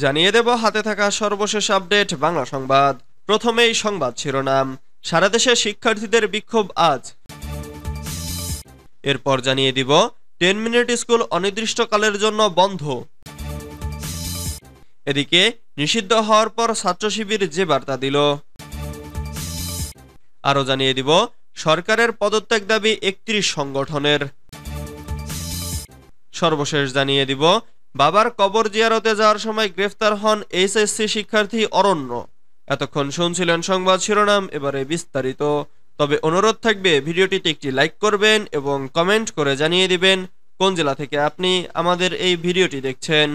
জানিয়ে দেব হাতে থাকা সর্বশেষ আপডেট বাংলা সংবাদ। প্রথমেই সংবাদ শিরোনাম। সারা দেশে শিক্ষার্থীদের বিক্ষোভ আজ। এরপর জানিয়ে দিব 10 মিনিট স্কুল অনির্দিষ্টকালের জন্য বন্ধ। এদিকে নিষিদ্ধ হওয়ার পর ছাত্র শিবির যে বার্তা দিল। আরো জানিয়ে দিব সরকারের পদত্যাগ দাবি 31 সংগঠনের। সর্বশেষ জানিয়ে দিব বাবার কবর জিয়ারতে যাওয়ার সময় গ্রেফতার হন এইচএসসি শিক্ষার্থী অরণ্য। এতক্ষণ শুনছিলেন সংবাদ শিরোনাম, এবারে বিস্তারিত। তবে অনুরোধ থাকবে ভিডিওটিতে একটি লাইক করবেন এবং কমেন্ট করে জানিয়ে দিবেন কোন জেলা থেকে আপনি আমাদের এই ভিডিওটি দেখছেন।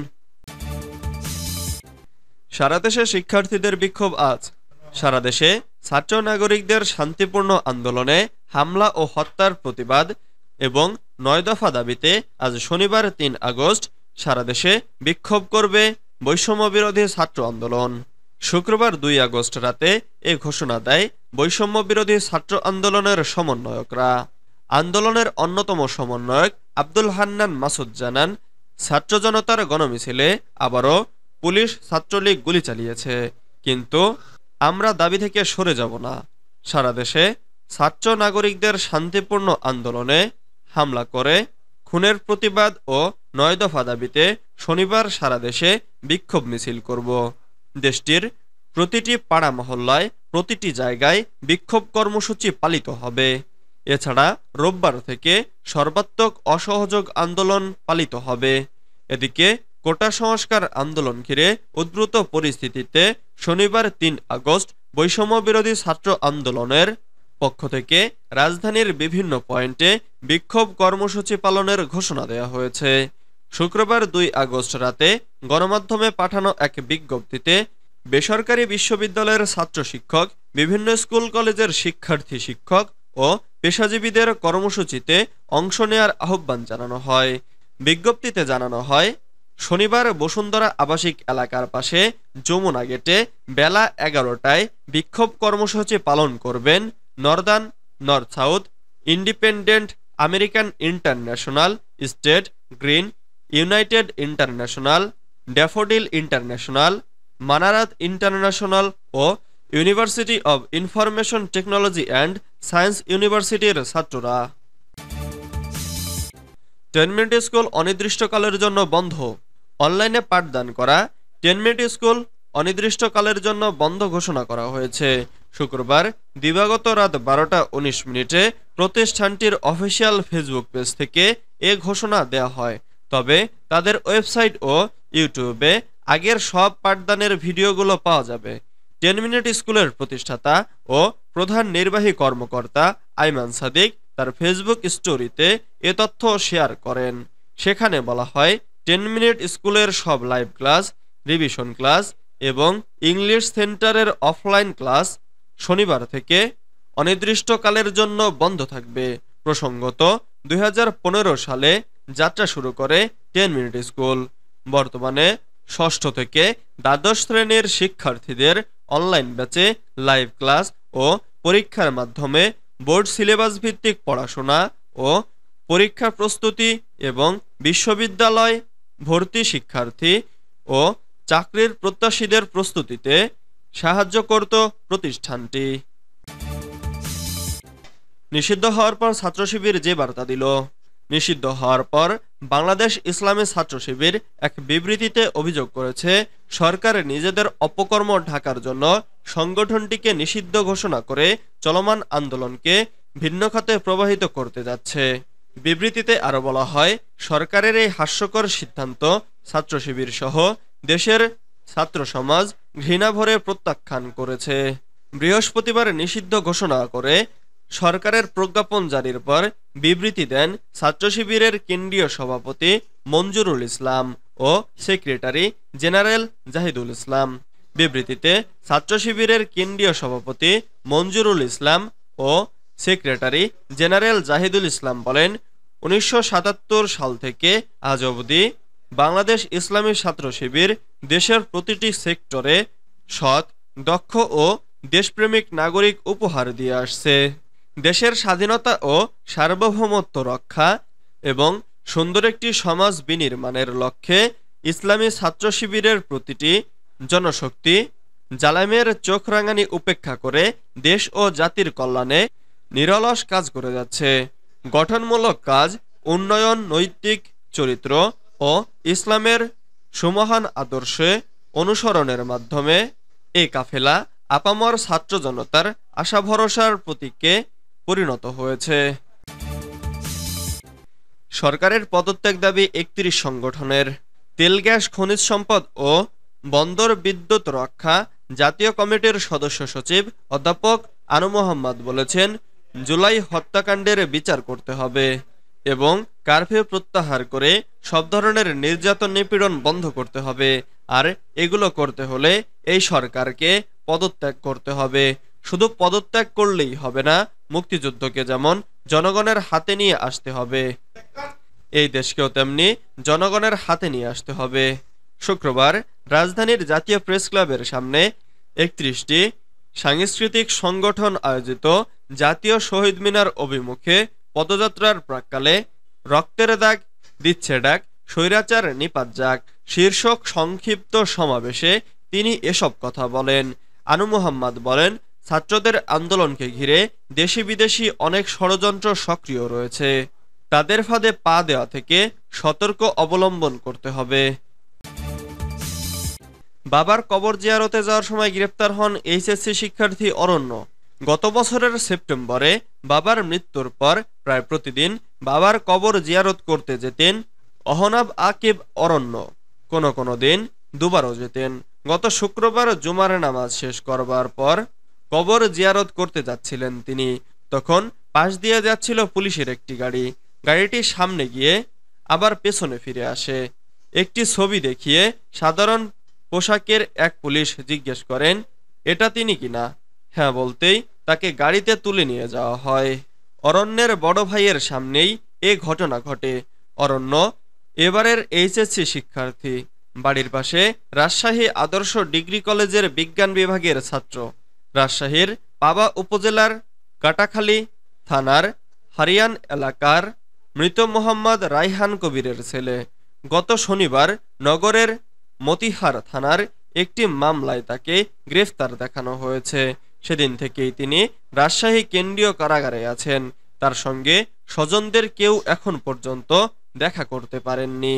সারা দেশে শিক্ষার্থীদের বিক্ষোভ আজ। সারা দেশে ছাত্র নাগরিকদের শান্তিপূর্ণ আন্দোলনে হামলা ও হত্যার প্রতিবাদ এবং 9 দফা দাবিতে আজ শনিবার 3 আগস্ট সারা দেশে বিক্ষোভ করবে বৈষম্য বিরোধী ছাত্র আন্দোলন। শুক্রবার 2 আগস্ট রাতে এ ঘোষণা দেয় বৈষম্য বিরোধী ছাত্র আন্দোলনের সমন্বয়করা। আন্দোলনের অন্যতম সমন্বয়ক আব্দুল হান্নান মাসুদ জানান, ছাত্র জনতার গণমিছিলে আবারও পুলিশ ছাত্রলীগ গুলি চালিয়েছে, কিন্তু আমরা দাবি থেকে সরে যাব না। সারা দেশে ছাত্র নাগরিকদের শান্তিপূর্ণ আন্দোলনে হামলা করে খুনের প্রতিবাদ ও 9 দফা দাবিতে শনিবার সারা দেশে বিক্ষোভ মিছিল করব। দেশটির প্রতিটি পাড়া মহল্লায় প্রতিটি জায়গায় বিক্ষোভ কর্মসূচি পালিত হবে। এছাড়া রোববার থেকে সর্বাত্মক অসহযোগ আন্দোলন পালিত হবে। এদিকে কোটা সংস্কার আন্দোলন ঘিরে উদ্ভূত পরিস্থিতিতে শনিবার 3 আগস্ট বৈষম্য বিরোধী ছাত্র আন্দোলনের পক্ষ থেকে রাজধানীর বিভিন্ন পয়েন্টে বিক্ষোভ কর্মসূচি পালনের ঘোষণা দেওয়া হয়েছে। শুক্রবার 2 আগস্ট রাতে গণমাধ্যমে পাঠানো এক বিজ্ঞপ্তিতে বেসরকারি বিশ্ববিদ্যালয়ের ছাত্র শিক্ষক, বিভিন্ন স্কুল কলেজের শিক্ষার্থী শিক্ষক ও পেশাজীবীদের কর্মসূচিতে অংশ নেয়ার আহ্বান জানানো হয়। বিজ্ঞপ্তিতে জানানো হয়, শনিবার বসুন্ধরা আবাসিক এলাকার পাশে যমুনা গেটে বেলা 11টায় বিক্ষোভ কর্মসূচি পালন করবেন northern, north south, independent, American international, state, green, united international, daffodil international, Manarat international ও university of information technology and science ইউনিভার্সিটির ছাত্ররা। 10 মিনিট স্কুল অনির্দিষ্টকালের জন্য বন্ধ। অনলাইনে পাঠদান করা 10 মিনিট স্কুল অনির্দিষ্টকালের জন্য বন্ধ ঘোষণা করা হয়েছে। শুক্রবার দিবাগত রাত 12:19 প্রতিষ্ঠানটির অফিসিয়াল ফেসবুক পেজ থেকে এ ঘোষণা দেওয়া হয়। তবে তাদের ওয়েবসাইট ও ইউটিউবে আগের সব পাঠদানের ভিডিওগুলো পাওয়া যাবে। 10 মিনিট স্কুলের প্রতিষ্ঠাতা ও প্রধান নির্বাহী কর্মকর্তা আইমান সাদিক তার ফেসবুক স্টোরিতে এ তথ্য শেয়ার করেন। সেখানে বলা হয়, 10 মিনিট স্কুলের সব লাইভ ক্লাস, রিভিশন ক্লাস এবং ইংলিশ সেন্টারের অফলাইন ক্লাস শনিবার থেকে অনির্দিষ্টকালের জন্য বন্ধ থাকবে। প্রসঙ্গত 2015 সালে যাত্রা শুরু করে 10 মিনিট স্কুল। বর্তমানে ষষ্ঠ থেকে দ্বাদশ শ্রেণীর শিক্ষার্থীদের অনলাইন ব্যাচে লাইভ ক্লাস ও পরীক্ষার মাধ্যমে বোর্ড সিলেবাস ভিত্তিক পড়াশোনা ও পরীক্ষা প্রস্তুতি এবং বিশ্ববিদ্যালয় ভর্তি শিক্ষার্থী ও চাকরির প্রত্যাশীদের প্রস্তুতিতে সাহায্য করত প্রতিষ্ঠানটি। নিষিদ্ধ হওয়ার পর ছাত্র শিবির যে বার্তা দিল। নিষিদ্ধ হওয়ার পর বাংলাদেশ ইসলামী ছাত্র শিবির এক বিবৃতিতে অভিযোগ করেছে, সরকার নিজেদের অপকর্ম ঢাকার জন্য সংগঠনটিকে নিষিদ্ধ ঘোষণা করে চলমান আন্দোলনকে ভিন্ন খাতে প্রবাহিত করতে যাচ্ছে। বিবৃতিতে আরো বলা হয়, সরকারের এই হাস্যকর সিদ্ধান্ত ছাত্র শিবির সহ দেশের ছাত্র সমাজ ঘৃণাভরে প্রত্যাখ্যান করেছে। বৃহস্পতিবার নিষিদ্ধ ঘোষণা করে সরকারের প্রজ্ঞাপন জারির পর বিবৃতি দেন ছাত্র শিবিরের কেন্দ্রীয় সভাপতি মঞ্জুরুল ইসলাম ও সেক্রেটারি জেনারেল জাহিদুল ইসলাম। বিবৃতিতে ছাত্র শিবিরের কেন্দ্রীয় সভাপতি মঞ্জুরুল ইসলাম ও সেক্রেটারি জেনারেল জাহিদুল ইসলাম বলেন, 1977 সাল থেকে আজ অবধি বাংলাদেশ ইসলামী ছাত্র শিবির দেশের প্রতিটি সেক্টরে সৎ, দক্ষ ও দেশপ্রেমিক নাগরিক উপহার দিয়ে আসছে। দেশের স্বাধীনতা ও সার্বভৌমত্ব রক্ষা এবং সুন্দর একটি সমাজ বিনির্মাণের লক্ষ্যে ইসলামী ছাত্র শিবিরের প্রতিটি জনশক্তি জালেমের চোখ রাঙানি উপেক্ষা করে দেশ ও জাতির কল্যাণে নিরলস কাজ করে যাচ্ছে। গঠনমূলক কাজ, উন্নয়ন, নৈতিক চরিত্র ও ইসলামের সুমহান আদর্শে অনুসরণের মাধ্যমে এই কাফেলা আপামর ছাত্র জনতার আশা ভরসার প্রতীকে পরিণত হয়েছে। সরকারের পদত্যাগ দাবি ৩১ সংগঠনের। তেল, গ্যাস, খনিজ সম্পদ ও বন্দর বিদ্যুৎ রক্ষা জাতীয় কমিটির সদস্য সচিব অধ্যাপক আনু মোহাম্মদ বলেছেন, জুলাই হত্যাকাণ্ডের বিচার করতে হবে এবং কারফিউ প্রত্যাহার করে সব ধরনের নির্যাতন নিপীড়ন বন্ধ করতে হবে। আর এগুলো করতে হলে এই সরকারকে পদত্যাগ করতে হবে। শুধু পদত্যাগ করলেই হবে না, মুক্তিযুদ্ধকে যেমন জনগণের হাতে নিয়ে আসতে হবে, এই দেশকেও তেমনি জনগণের হাতে নিয়ে আসতে হবে। শুক্রবার রাজধানীর জাতীয় প্রেস ক্লাবের সামনে ৩১টি সাংস্কৃতিক সংগঠন আয়োজিত জাতীয় শহীদ মিনার অভিমুখে পদযাত্রার প্রাক্কালে রক্তের দাগ দিচ্ছে ডাক, স্বৈরাচার নিপাত যাক শীর্ষক সংক্ষিপ্ত সমাবেশে তিনি এসব কথা বলেন। আনু মোহাম্মদ বলেন, ছাত্রদের আন্দোলনকে ঘিরে দেশি বিদেশি অনেক ষড়যন্ত্র সক্রিয় রয়েছে, তাদের ফাঁদে পা দেওয়া থেকে সতর্ক অবলম্বন করতে হবে। বাবার কবর জিয়ারতে যাওয়ার সময় গ্রেপ্তার হন এইচএসসি শিক্ষার্থী অরণ্য। গত বছরের সেপ্টেম্বরে বাবার মৃত্যুর পর প্রায় প্রতিদিন বাবার কবর জিয়ারত করতে যেতেন অহনাব আকিব অরণ্য। কোনো দিন দুবারও যেতেন। গত শুক্রবার জুমার নামাজ শেষ করবার পর কবর জিয়ারত করতে যাচ্ছিলেন তিনি। তখন পাশ দিয়ে যাচ্ছিল পুলিশের একটি গাড়ি। গাড়িটি সামনে গিয়ে আবার পেছনে ফিরে আসে। একটি ছবি দেখিয়ে সাধারণ পোশাকের এক পুলিশ জিজ্ঞেস করেন, এটা তিনি কিনা? হ্যাঁ বলতেই তাকে গাড়িতে তুলে নিয়ে যাওয়া হয়। অরণ্যের বড় ভাইয়ের সামনেই এ ঘটনা ঘটে। অরণ্য এবারের এইচএসসি শিক্ষার্থী। বাড়ির পাশে রাজশাহী আদর্শ ডিগ্রি কলেজের বিজ্ঞান বিভাগের ছাত্র। রাজশাহীর পাবা উপজেলার কাটাখালী থানার হারিয়ান এলাকার মৃত মোহাম্মদ রায়হান কবিরের ছেলে। গত শনিবার নগরের মতিহার থানার একটি মামলায় তাকে গ্রেফতার দেখানো হয়েছে। সেদিন থেকেই তিনি রাজশাহী কেন্দ্রীয় কারাগারে আছেন। তার সঙ্গে স্বজনদের কেউ এখন পর্যন্ত দেখা করতে পারেননি।